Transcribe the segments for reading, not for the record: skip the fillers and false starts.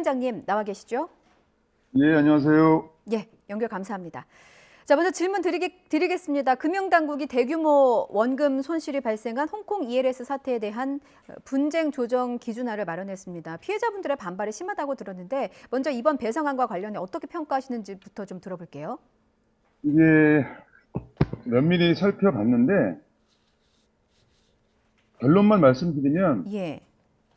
위원장님 나와 계시죠? 예, 안녕하세요. 예, 연결 감사합니다. 자, 먼저 질문 드리겠습니다. 금융당국이 대규모 원금 손실이 발생한 홍콩 ELS 사태에 대한 분쟁 조정 기준화를 마련했습니다. 피해자분들의 반발이 심하다고 들었는데 먼저 이번 배상안과 관련해 어떻게 평가하시는지부터 좀 들어볼게요. 이게 면밀히 살펴봤는데 결론만 말씀드리면 예.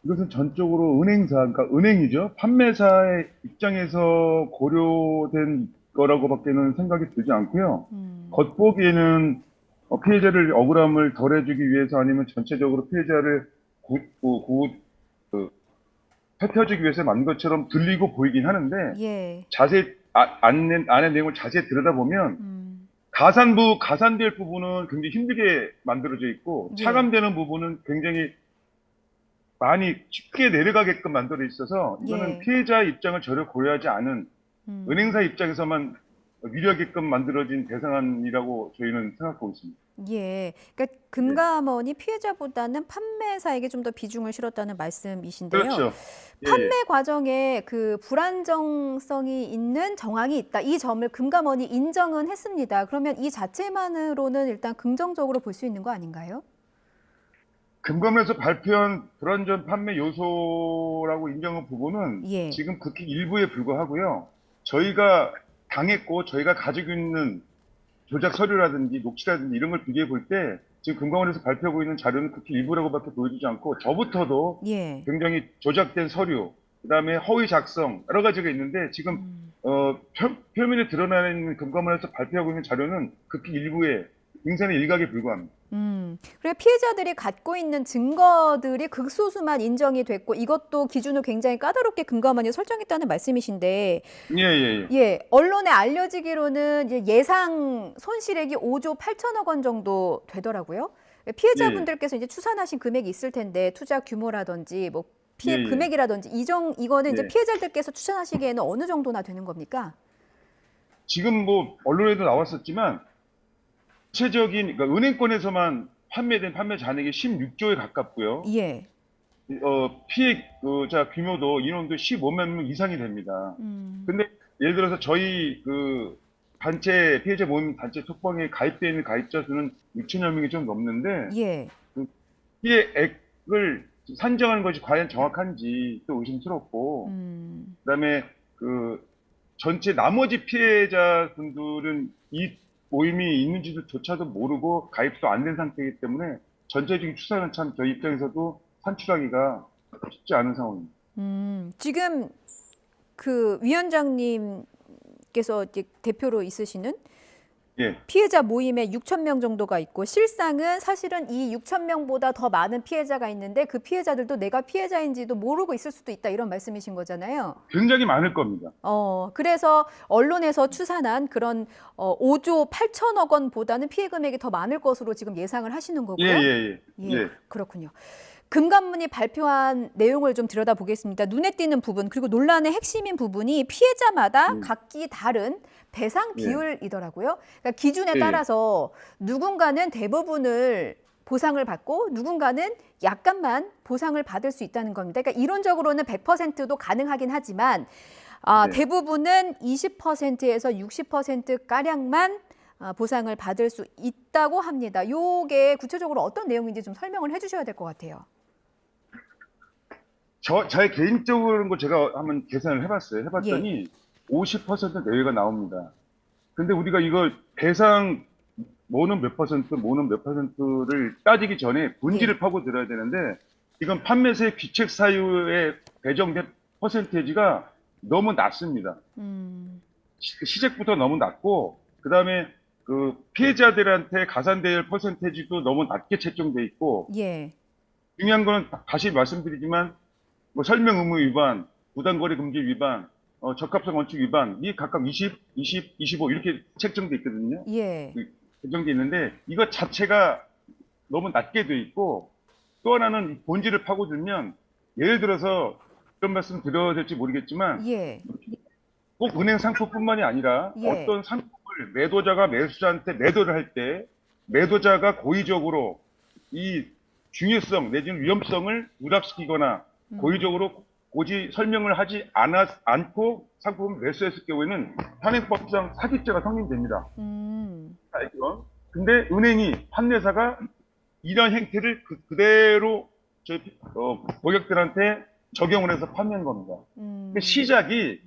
이것은 전적으로 은행사, 그러니까 은행이죠. 판매사의 입장에서 고려된 거라고밖에는 생각이 들지 않고요. 겉보기에는 피해자를 억울함을 덜해주기 위해서 아니면 전체적으로 피해자를 살펴주기 위해서 만든 것처럼 들리고 보이긴 하는데 예. 안의 내용을 자세히 들여다보면 가산될 부분은 굉장히 힘들게 만들어져 있고 예. 차감되는 부분은 굉장히 많이 쉽게 내려가게끔 만들어 있어서 이거는 예. 피해자 입장을 전혀 고려하지 않은 은행사 입장에서만 유리하게끔 만들어진 배상안이라고 저희는 생각하고 있습니다. 예. 그러니까 금감원이 피해자보다는 판매사에게 좀 더 비중을 실었다는 말씀이신데요. 그렇죠. 예, 예. 판매 과정에 그 불안정성이 있는 정황이 있다. 이 점을 금감원이 인정은 했습니다. 그러면 이 자체만으로는 일단 긍정적으로 볼 수 있는 거 아닌가요? 금감원에서 발표한 불완전 판매 요소라고 인정한 부분은 예. 지금 극히 일부에 불과하고요. 저희가 당했고 저희가 가지고 있는 조작 서류라든지 녹취라든지 이런 걸 비교해 볼 때 지금 금감원에서 발표하고 있는 자료는 극히 일부라고밖에 보여주지 않고 저부터도 예. 굉장히 조작된 서류, 그다음에 허위 작성 여러 가지가 있는데 지금 표면에 드러나 있는 금감원에서 발표하고 있는 자료는 극히 일부의 인산의 일각에 불과합니다. 그리고 피해자들이 갖고 있는 증거들이 극소수만 인정이 됐고 이것도 기준을 굉장히 까다롭게 금감원이 설정했다는 말씀이신데 예, 예, 예. 예, 언론에 알려지기로는 이제 예상 손실액이 5조 8천억 원 정도 되더라고요. 피해자분들께서 이제 추산하신 금액이 있을 텐데 투자 규모라든지 뭐 피해 예, 예. 금액이라든지 이거는 이제 예. 피해자들께서 추산하시기에는 어느 정도나 되는 겁니까? 지금 뭐 언론에도 나왔었지만 구체적인 그러니까 은행권에서만 판매된 판매 잔액이 16조에 가깝고요. 예. 피해자 규모도 인원도 15만 명 이상이 됩니다. 근데 예를 들어서 저희 그 단체 피해자 모임 단체 톡방에 가입되어 있는 가입자 수는 6천여 명이 좀 넘는데 예. 그 피해액을 산정하는 것이 과연 정확한지 또 의심스럽고 그다음에 그 전체 나머지 피해자분들은 이 모임이 있는지조차도 모르고 가입도 안 된 상태이기 때문에 전체적인 추산은 참 저희 입장에서도 산출하기가 쉽지 않은 상황입니다. 지금 그 위원장님께서 이제 대표로 있으시는 예. 피해자 모임에 6천 명 정도가 있고 실상은 사실은 이 6천 명보다 더 많은 피해자가 있는데 그 피해자들도 내가 피해자인지도 모르고 있을 수도 있다 이런 말씀이신 거잖아요. 굉장히 많을 겁니다. 그래서 언론에서 추산한 그런 5조 8천억 원보다는 피해 금액이 더 많을 것으로 지금 예상을 하시는 거고요. 예. 그렇군요. 금감원이 발표한 내용을 좀 들여다보겠습니다. 눈에 띄는 부분 그리고 논란의 핵심인 부분이 피해자마다 각기 다른 배상 비율이더라고요. 그러니까 기준에 따라서 누군가는 대부분을 보상을 받고 누군가는 약간만 보상을 받을 수 있다는 겁니다. 그러니까 이론적으로는 100%도 가능하긴 하지만 대부분은 20%에서 60%가량만 보상을 받을 수 있다고 합니다. 이게 구체적으로 어떤 내용인지 좀 설명을 해주셔야 될 것 같아요. 제 개인적으로 제가 한번 계산을 해봤어요. 해봤더니 50% 내외가 나옵니다. 근데 우리가 이걸 배상 뭐는 몇 퍼센트, 뭐는 몇 퍼센트를 따지기 전에 본질을 파고들어야 되는데 이건 판매세 귀책 사유에 배정된 퍼센테이지가 너무 낮습니다. 시작부터 너무 낮고 그다음에 그 피해자들한테 가산될 퍼센테이지도 너무 낮게 책정돼 있고 중요한 거는 다시 말씀드리지만 뭐 설명 의무 위반, 부당거래 금지 위반, 적합성 원칙 위반 이 각각 20, 25 이렇게 책정돼 있거든요. 책정돼 있는데 이것 자체가 너무 낮게 돼 있고 또 하나는 본질을 파고들면 예를 들어서 이런 말씀 드려야 될지 모르겠지만 꼭 은행 상품뿐만이 아니라 어떤 상품을 매도자가 매수자한테 매도를 할 때 매도자가 고의적으로 이 중요성 내지는 위험성을 누락시키거나 고의적으로 오지 설명을 하지 않고 상품을 매수했을 경우에는 현행법상 사기죄가 성립됩니다. 알죠? 근데 은행이 판매사가 이런 행태를 그대로 저희 고객들한테 적용을 해서 판매한 겁니다. 그 시작이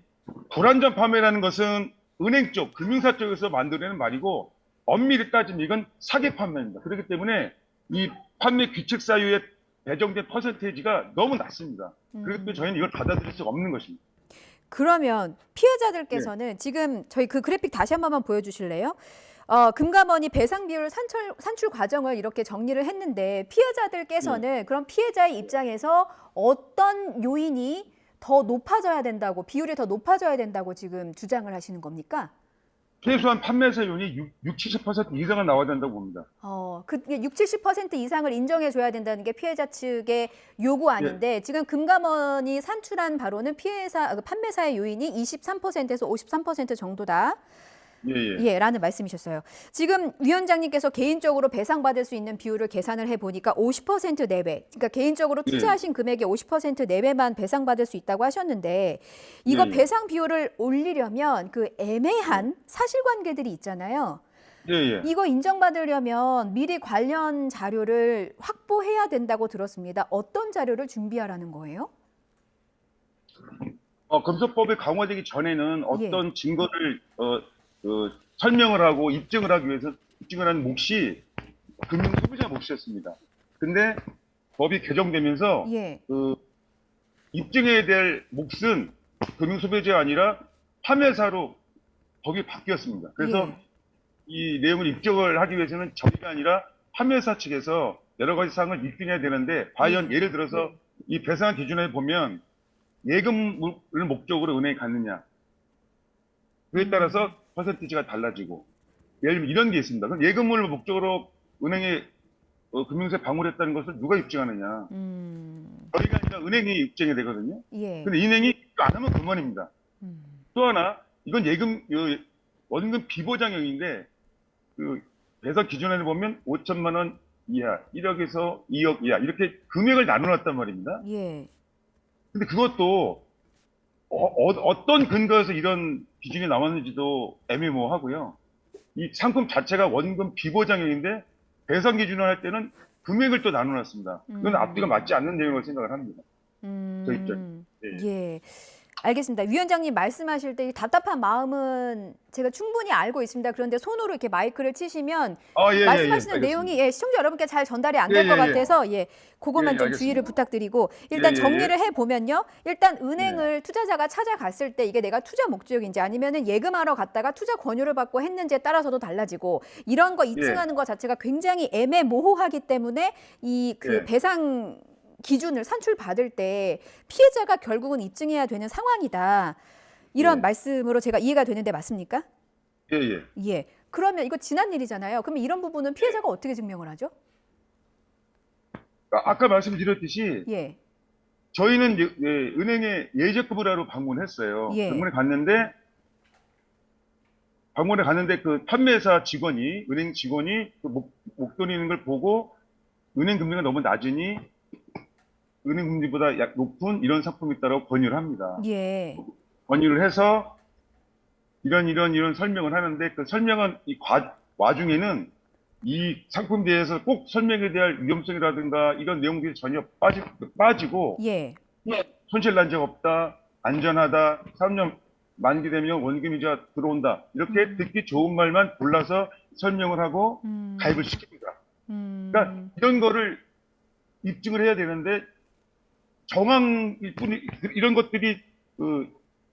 불완전 판매라는 것은 은행 쪽, 금융사 쪽에서 만들어내는 말이고 엄밀히 따지면 이건 사기 판매입니다. 그렇기 때문에 이 판매 규칙 사유에 배정된 퍼센테이지가 너무 낮습니다. 그렇기 때문에 저희는 이걸 받아들일 수가 없는 것입니다. 그러면 피해자들께서는 지금 저희 그 그래픽 다시 한 번만 보여주실래요? 금감원이 배상 비율 산출 과정을 이렇게 정리를 했는데 피해자들께서는 그럼 피해자의 입장에서 어떤 요인이 더 높아져야 된다고, 비율이 더 높아져야 된다고 지금 주장을 하시는 겁니까? 최소한 판매사율이 70% 이상은 나와야 된다고 봅니다. 그게 70% 이상을 인정해줘야 된다는 게 피해자 측의 요구 아닌데 지금 금감원이 산출한 바로는 판매사의 요인이 23%에서 53% 정도다. 예, 라는 말씀이셨어요. 지금 위원장님께서 개인적으로 배상받을 수 있는 비율을 계산을 해보니까 50% 내외, 그러니까 개인적으로 투자하신 금액의 50% 내외만 배상받을 수 있다고 하셨는데 이거 배상 비율을 올리려면 그 애매한 사실관계들이 있잖아요. 이거 인정받으려면 미리 관련 자료를 확보해야 된다고 들었습니다. 어떤 자료를 준비하라는 거예요? 검소법이 강화되기 전에는 어떤 증거를 설명을 하고 입증을 하기 위해서 입증을 하는 몫이 금융 소비자 몫이었습니다. 근데 법이 개정되면서 그 입증해야 될 몫은 금융 소비자가 아니라 판매사로 법이 바뀌었습니다. 그래서 이 내용을 입증을 하기 위해서는 저희가 아니라 판매사 측에서 여러 가지 사항을 입증해야 되는데 과연 예를 들어서 이 배상 기준에 보면 예금을 목적으로 은행에 갔느냐 그에 따라서 퍼센티지가 달라지고 예를 들면 이런 게 있습니다. 그럼 예금을 목적으로 은행에 금융세 방문을 했다는 것을 누가 입증하느냐 저희가 아니라 은행이 입증해야 되거든요. 근데 은행이 안 하면 그만입니다. 또 하나 이건 원금 비보장형인데 그 배상 기준에는 보면 5천만 원 이하, 1억에서 2억 이하 이렇게 금액을 나눠놨단 말입니다. 근데 그것도 어떤 근거에서 이런 기준이 나왔는지도 애매모호하고요. 이 상품 자체가 원금 비보장형인데 배상 기준을 할 때는 금액을 또 나눠놨습니다. 그건 앞뒤가 맞지 않는 내용을 생각을 합니다. 저 입장. 알겠습니다. 위원장님 말씀하실 때 답답한 마음은 제가 충분히 알고 있습니다. 그런데 손으로 이렇게 마이크를 치시면 말씀하시는 내용이 시청자 여러분께 잘 전달이 안 될 것 같아서 그것만 좀 주의를 부탁드리고 일단 정리를 해보면요. 일단 은행을 투자자가 찾아갔을 때 이게 내가 투자 목적인지 아니면은 예금하러 갔다가 투자 권유를 받고 했는지에 따라서도 달라지고 이런 거 입증하는 것 자체가 굉장히 애매모호하기 때문에 이 그 배상 기준을 산출받을 때 피해자가 결국은 입증해야 되는 상황이다. 이런 말씀으로 제가 이해가 되는데 맞습니까? 그러면 이거 지난 일이잖아요. 그러면 이런 부분은 피해자가 어떻게 증명을 하죠? 아까 말씀드렸듯이 저희는 은행에 예적금을 하러 방문했어요. 방문에 갔는데 그 판매사 직원이 은행 직원이 그 목돈 있는 걸 보고 은행 금리가 너무 낮으니 은행 금리보다 높은 이런 상품이 있다고 권유를 합니다. 권유를 해서 이런 설명을 하는데 그 설명은 와중에는 이 상품에 대해서 꼭 설명에 대한 위험성이라든가 이런 내용들이 전혀 빠지고 손실 난 적 없다, 안전하다, 3년 만기 되면 원금이자 들어온다 이렇게 듣기 좋은 말만 골라서 설명을 하고 가입을 시킵니다. 그러니까 이런 거를 입증을 해야 되는데 이런 것들이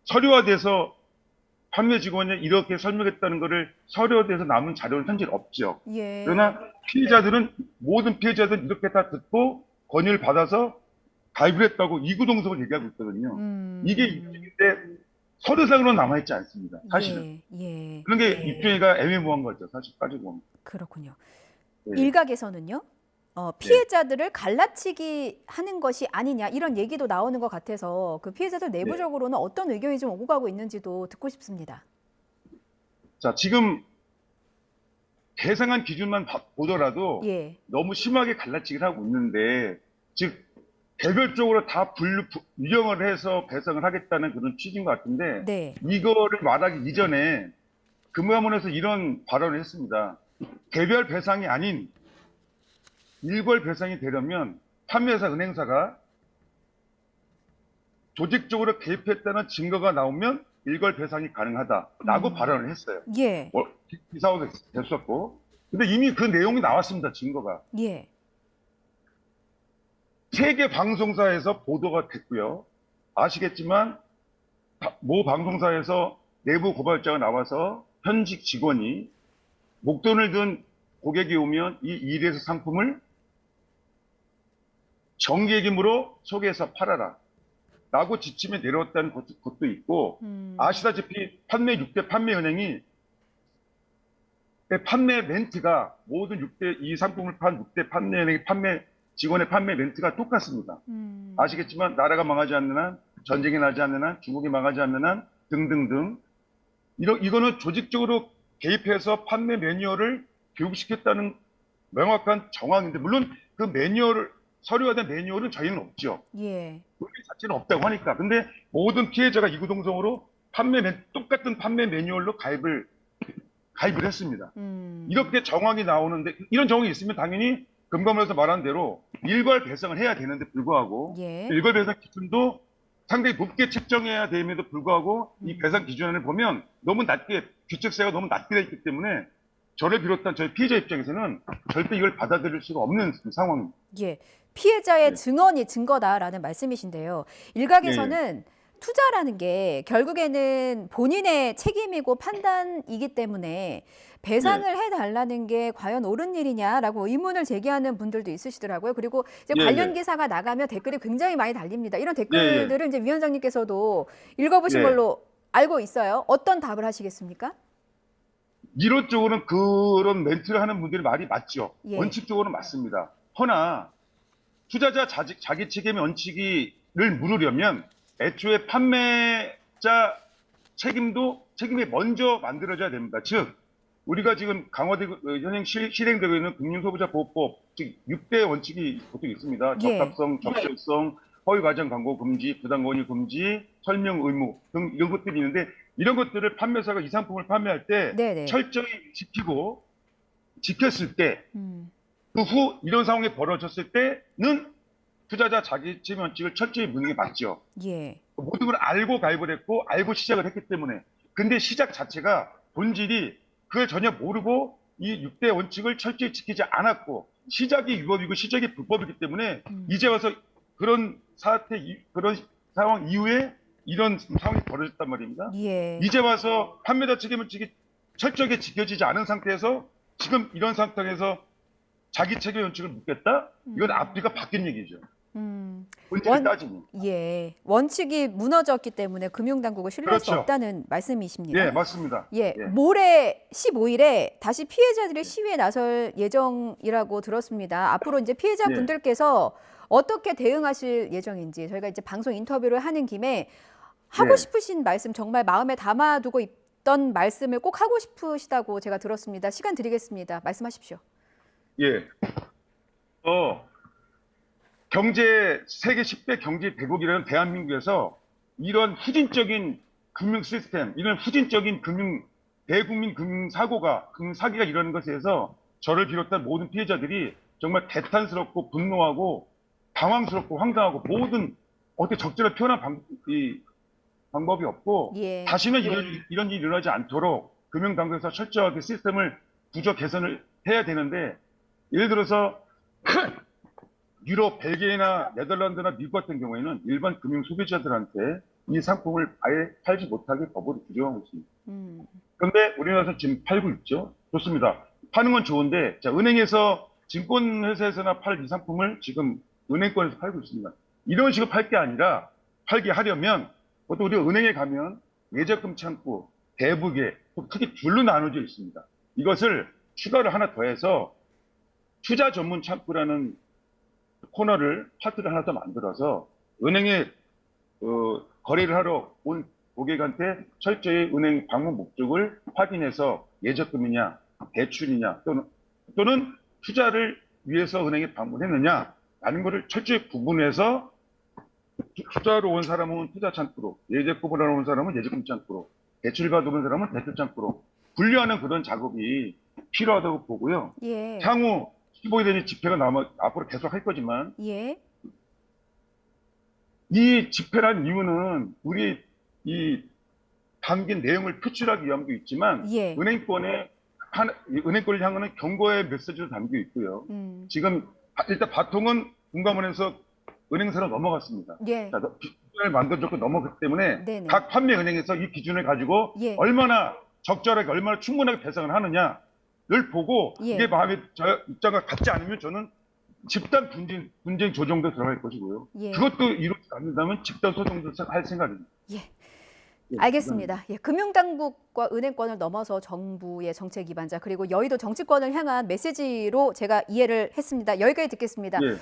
서류화돼서 판매 직원이 이렇게 설명했다는 것을 서류화돼서 남은 자료는 현재 없죠. 그러나 모든 피해자들은 이렇게 다 듣고 권유를 받아서 가입을 했다고 이구동성을 얘기하고 있거든요. 이게 입증인데 서류상으로는 남아있지 않습니다. 사실은. 그런 게 입증이가 애매모호한 거죠. 사실 따지고 보면. 그렇군요. 일각에서는요. 피해자들을 갈라치기 하는 것이 아니냐 이런 얘기도 나오는 것 같아서 그 피해자들 내부적으로는 어떤 의견이 좀 오고 가고 있는지도 듣고 싶습니다. 자, 지금 계상한 기준만 보더라도 너무 심하게 갈라치기를 하고 있는데 즉 개별적으로 다 유형을 해서 배상을 하겠다는 그런 취지인 것 같은데 네. 이거를 말하기 이전에 금감원에서 이런 발언을 했습니다. 개별 배상이 아닌 일괄 배상이 되려면 판매사 은행사가 조직적으로 개입했다는 증거가 나오면 일괄 배상이 가능하다라고 발언을 했어요. 예. 기사화도 됐었고. 근데 이미 그 내용이 나왔습니다. 증거가. 예. 세계 방송사에서 보도가 됐고요. 아시겠지만 모 방송사에서 내부 고발자가 나와서 현직 직원이 목돈을 든 고객이 오면 이 일에서 상품을 정기예금으로 소개해서 팔아라 라고 지침에 내려왔다는 것도 있고, 아시다시피 판매 6대 판매은행이 판매 멘트가 모든 6대 이 상품을 판 6대 판매은행의 판매 직원의 판매 멘트가 똑같습니다. 아시겠지만 나라가 망하지 않는 한, 전쟁이 나지 않는 한, 중국이 망하지 않는 한 등등등, 이거는 조직적으로 개입해서 판매 매뉴얼을 교육시켰다는 명확한 정황인데, 물론 그 매뉴얼을 서류화된 매뉴얼은 저희는 없죠. 예. 그 자체는 없다고 하니까. 근데 모든 피해자가 이구동성으로 똑같은 판매 매뉴얼로 가입을 했습니다. 이렇게 정황이 나오는데, 이런 정황이 있으면 당연히 금감원에서 말한 대로 일괄 배상을 해야 되는데 불구하고, 예. 일괄 배상 기준도 상당히 높게 책정해야 됨에도 불구하고 이 배상 기준을 보면 너무 낮게, 규칙세가 너무 낮게 되어 있기 때문에 저를 비롯한 저희 피해자 입장에서는 절대 이걸 받아들일 수가 없는 상황입니다. 예. 피해자의 네. 증언이 증거다라는 말씀이신데요. 일각에서는 투자라는 게 결국에는 본인의 책임이고 판단이기 때문에 배상을 해달라는 게 과연 옳은 일이냐라고 의문을 제기하는 분들도 있으시더라고요. 그리고 이제 관련 기사가 나가면 댓글이 굉장히 많이 달립니다. 이런 댓글들을 이제 위원장님께서도 읽어보신 걸로 알고 있어요. 어떤 답을 하시겠습니까? 이론적으로는 그런 멘트를 하는 분들이 말이 맞죠. 예. 원칙적으로는 맞습니다. 허나 투자자 자기 책임의 원칙을 물으려면 애초에 판매자 책임이 먼저 만들어져야 됩니다. 즉 우리가 지금 강화되고 현행 실행되고 있는 금융소비자보호법, 즉 6대 원칙이 보통 있습니다. 적합성, 적절성, 허위과장 광고 금지, 부당권유 금지, 설명 의무 등 이런 것들이 있는데, 이런 것들을 판매사가 이 상품을 판매할 때 철저히 지켰을 때, 그 후 이런 상황이 벌어졌을 때는 투자자 자기 책임 원칙을 철저히 묻는 게 맞죠. 예. 모든 걸 알고 가입을 했고 알고 시작을 했기 때문에. 근데 시작 자체가 본질이 그걸 전혀 모르고 이 6대 원칙을 철저히 지키지 않았고, 시작이 위법이고 시작이 불법이기 때문에 이제 와서 그런 그런 상황 이후에 이런 상황이 벌어졌단 말입니다. 예. 이제 와서 판매자 책임 원칙이 철저하게 지켜지지 않은 상태에서 지금 이런 상황에서 자기 책임 원칙을 묻겠다? 이건 앞뒤가 바뀐 얘기죠. 본질을 따지면. 예. 원칙이 무너졌기 때문에 금융당국을 신뢰할 수 없다는 말씀이십니다. 예, 맞습니다. 예. 모레 15일에 다시 피해자들이 시위에 나설 예정이라고 들었습니다. 앞으로 이제 피해자분들께서 어떻게 대응하실 예정인지 저희가 이제 방송 인터뷰를 하는 김에 하고 싶으신 말씀, 정말 마음에 담아두고 있던 말씀을 꼭 하고 싶으시다고 제가 들었습니다. 시간 드리겠습니다. 말씀하십시오. 예. 세계 10대 경제 대국이라는 대한민국에서 이런 후진적인 금융 시스템, 이런 후진적인 대국민 금융 사기가 일어나는 것에 대해서 저를 비롯한 모든 피해자들이 정말 대탄스럽고 분노하고 당황스럽고 황당하고, 어떻게 적절히 표현한 방법이 없고, 다시는 이런 일이 일어나지 않도록 금융당국에서 철저하게 시스템을 구조 개선을 해야 되는데, 예를 들어서 유럽, 벨기에나 네덜란드나 미국 같은 경우에는 일반 금융 소비자들한테 이 상품을 아예 팔지 못하게 법으로 규정하고 있습니다. 그런데 우리나라에서 지금 팔고 있죠. 좋습니다. 파는 건 좋은데, 자, 은행에서 증권회사에서나 팔 이 상품을 지금 은행권에서 팔고 있습니다. 이런 식으로 팔 게 아니라, 팔게 하려면 보통 우리가 은행에 가면 예적금 창구, 대부계, 크게 둘로 나눠져 있습니다. 이것을 추가를 하나 더해서 투자 전문 창구라는 파트를 하나 더 만들어서 은행에 거래를 하러 온 고객한테 철저히 은행 방문 목적을 확인해서 예적금이냐, 대출이냐, 또는 투자를 위해서 은행에 방문했느냐, 라는 거를 철저히 구분해서 투자로 온 사람은 투자 창구로, 예적금을 하러 온 사람은 예적금 창구로, 대출 받으러 온 사람은 대출 창구로 분류하는 그런 작업이 필요하다고 보고요. 예. 향후 15일 되는 집회가 앞으로 계속 할 거지만 예. 이 집회란 이유는 우리 이 담긴 내용을 표출하기 위함도 있지만 예. 은행권을 향하는 경고의 메시지도 담겨 있고요. 지금 일단 바통은 금감원에서 은행사로 넘어갔습니다. 예. 기준을 만들어줬고 넘어갔기 때문에 네네. 각 판매 은행에서 이 기준을 가지고 예. 얼마나 적절하게 얼마나 충분하게 배상을 하느냐를 보고 예. 이게 마음에 저 입장과 같지 않으면 저는 집단 분쟁 조정도 들어갈 것이고요. 예. 그것도 이루어지지 않는다면 집단 소송도 할 생각입니다. 예. 예, 알겠습니다. 예, 금융당국과 은행권을 넘어서 정부의 정책 기반자 그리고 여의도 정치권을 향한 메시지로 제가 이해를 했습니다. 여기까지 듣겠습니다. 예.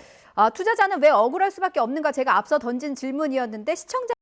투자자는 왜 억울할 수밖에 없는가 제가 앞서 던진 질문이었는데 시청자